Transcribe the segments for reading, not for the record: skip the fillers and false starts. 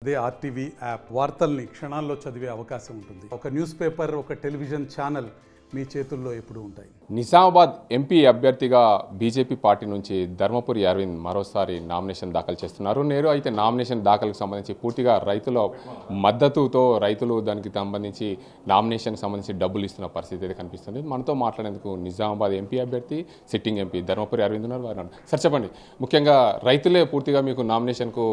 అదే RTV app వార్తల్ని క్షణాల్లో చదివే అవకాశం ఉంటుంది. ఒక న్యూస్ పేపర్, ఒక టెలివిజన్ ఛానల్ మీ చేతుల్లో ఎప్పుడూ ఉంటాయి. నిజామాబాద్ ఎంపీ అభ్యర్థిగా బీజేపీ పార్టీ నుంచి ధర్మపురి అరవింద్ మరోసారి నామినేషన్ దాఖలు చేస్తున్నారు. నేరు అయితే నామినేషన్ దాఖలకు సంబంధించి పూర్తిగా రైతుల మద్దతుతో రైతులు దానికి సంబంధించి నామినేషన్కి సంబంధించి డబ్బులు ఇస్తున్న పరిస్థితి అయితే కనిపిస్తుంది. మనతో మాట్లాడేందుకు నిజామాబాద్ ఎంపీ అభ్యర్థి, సిట్టింగ్ ఎంపీ ధర్మపురి అరవింద్ ఉన్నారు. వారు సార్ చెప్పండి, ముఖ్యంగా రైతులే పూర్తిగా మీకు నామినేషన్కు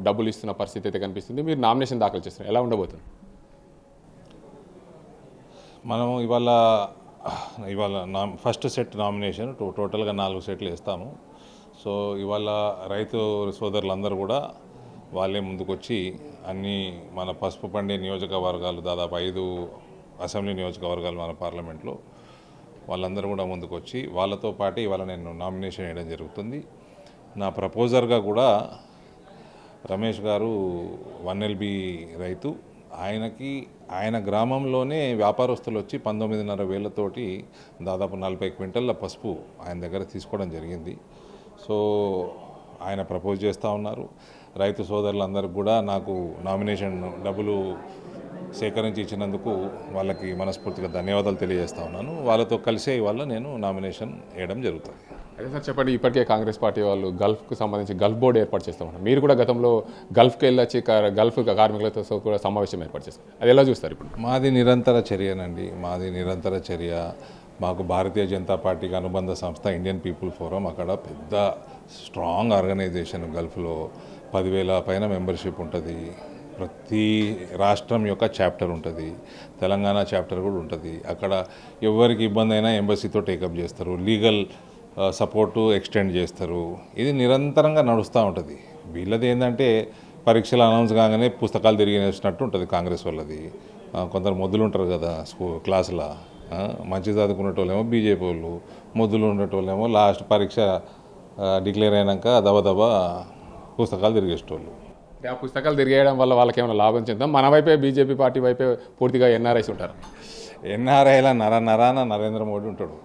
డబ్బులు ఇస్తున్న పరిస్థితి అయితే కనిపిస్తుంది. మీరు నామినేషన్ దాఖలు చేస్తున్నారు, ఎలా ఉండబోతుంది? మనము ఇవాళ ఫస్ట్ సెట్ నామినేషన్ టోటల్గా 4 సెట్లు వేస్తాము. సో ఇవాళ రైతు సోదరులందరూ కూడా వాళ్ళే ముందుకొచ్చి అన్నీ మన పసుపు పండే నియోజకవర్గాలు, దాదాపు 5 అసెంబ్లీ నియోజకవర్గాలు మన పార్లమెంట్లో, వాళ్ళందరూ కూడా ముందుకొచ్చి వాళ్ళతో పాటు ఇవాళ నేను నామినేషన్ వేయడం జరుగుతుంది. నా ప్రపోజర్గా కూడా రమేష్ గారు 1LB రైతు, ఆయన గ్రామంలోనే వ్యాపారస్తులు వచ్చి 19.5 వేలతోటి దాదాపు 40 క్వింటల్ల పసుపు ఆయన దగ్గర తీసుకోవడం జరిగింది. సో ఆయన ప్రపోజ్ చేస్తూ ఉన్నారు. రైతు సోదరులందరికీ కూడా నాకు నామినేషన్ డబ్బులు సేకరించి ఇచ్చినందుకు వాళ్ళకి మనస్ఫూర్తిగా ధన్యవాదాలు తెలియజేస్తా ఉన్నాను. వాళ్ళతో కలిసే ఇవాళ నేను నామినేషన్ వేయడం జరుగుతుంది. అదే సార్ చెప్పండి, ఇప్పటికే కాంగ్రెస్ పార్టీ వాళ్ళు గల్ఫ్కు సంబంధించి గల్ఫ్ బోర్డు ఏర్పాటు చేస్తామన్నారు. మీరు కూడా గతంలో గల్ఫ్కి వెళ్ళొచ్చి గల్ఫ్ కార్మికులతో కూడా సమావేశం ఏర్పాటు చేస్తారు, అది ఎలా చూస్తారు? ఇప్పుడు మాది నిరంతర చర్యనండి, మాది నిరంతర చర్య. మాకు భారతీయ జనతా పార్టీకి అనుబంధ సంస్థ ఇండియన్ పీపుల్ ఫోరం, అక్కడ పెద్ద స్ట్రాంగ్ ఆర్గనైజేషన్. గల్ఫ్లో 10,000 పైన మెంబర్షిప్ ఉంటుంది. ప్రతి రాష్ట్రం యొక్క చాప్టర్ ఉంటుంది, తెలంగాణ చాప్టర్ కూడా ఉంటుంది. అక్కడ ఎవరికి ఇబ్బంది అయినా ఎంబసీతో టేకప్ చేస్తారు, లీగల్ సపోర్టు ఎక్స్టెండ్ చేస్తారు. ఇది నిరంతరంగా నడుస్తూ ఉంటుంది. వీళ్ళది ఏంటంటే పరీక్షలు అనౌన్స్ కాగానే పుస్తకాలు తిరిగినట్టు ఉంటుంది కాంగ్రెస్ వాళ్ళది. కొందరు మొద్దులు ఉంటారు కదా క్లాసులో, మంచి చదువుకునేటోళ్ళేమో బీజేపీ వాళ్ళు, మొద్దులు ఉండేటోళ్ళేమో లాస్ట్ పరీక్ష డిక్లేర్ అయినాక దబదబా పుస్తకాలు తిరిగేసేటోళ్ళు. ఆ పుస్తకాలు తిరిగేయడం వల్ల వాళ్ళకి ఏమైనా లాభం చెందాం? మన వైపే బీజేపీ పార్టీ వైపే పూర్తిగా ఎన్ఆర్ఐస్ ఉంటారు. ఎన్ఆర్ఐల నరాన నరేంద్ర మోడీ ఉంటాడు.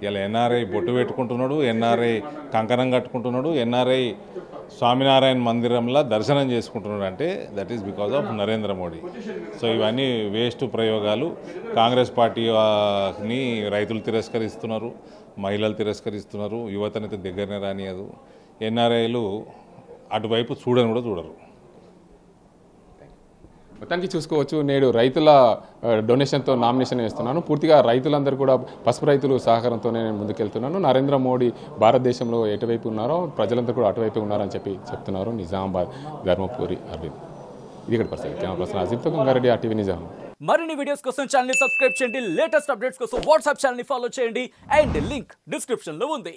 ఇలా ఎన్ఆర్ఐ బొట్టు పెట్టుకుంటున్నాడు, ఎన్ఆర్ఐ కంకణం కట్టుకుంటున్నాడు, ఎన్ఆర్ఐ స్వామినారాయణ మందిరంలో దర్శనం చేసుకుంటున్నాడు. అంటే that is because of Narendra Modi. So ఇవన్నీ వేస్ట్ ప్రయోగాలు. కాంగ్రెస్ పార్టీని రైతులు తిరస్కరిస్తున్నారు, మహిళలు తిరస్కరిస్తున్నారు, యువతనైతే దగ్గరనే రానియదు. ఎన్ఆర్ఐలు అటువైపు చూడని కూడా చూడరు. మొత్తానికి చూసుకోవచ్చు, నేడు రైతుల డొనేషన్తో నామినేషన్ వేస్తున్నాను. పూర్తిగా రైతులందరూ కూడా పసుపు రైతులు సహకారంతోనే నేను ముందుకెళ్తున్నాను. నరేంద్ర మోడీ భారతదేశంలో ఎటువైపు ఉన్నారో ప్రజలందరూ కూడా అటువైపు ఉన్నారని చెప్తున్నారు నిజామాబాద్ ధర్మపురి అరవింద్. ఇది ఇక్కడ పరిస్థితి. కెమెరా పర్సన్ అజిమ్తో గంగారెడ్డి, RTV నిజాం. మరిన్ని వీడియోస్ కోసం ఛానల్ ని సబ్స్క్రైబ్ చేయండి, లేటెస్ట్ అప్డేట్స్ కోసం వాట్సాప్ ఛానల్ ని ఫాలో చేయండి, అండ్ లింక్ డిస్క్రిప్షన్ లో ఉంది.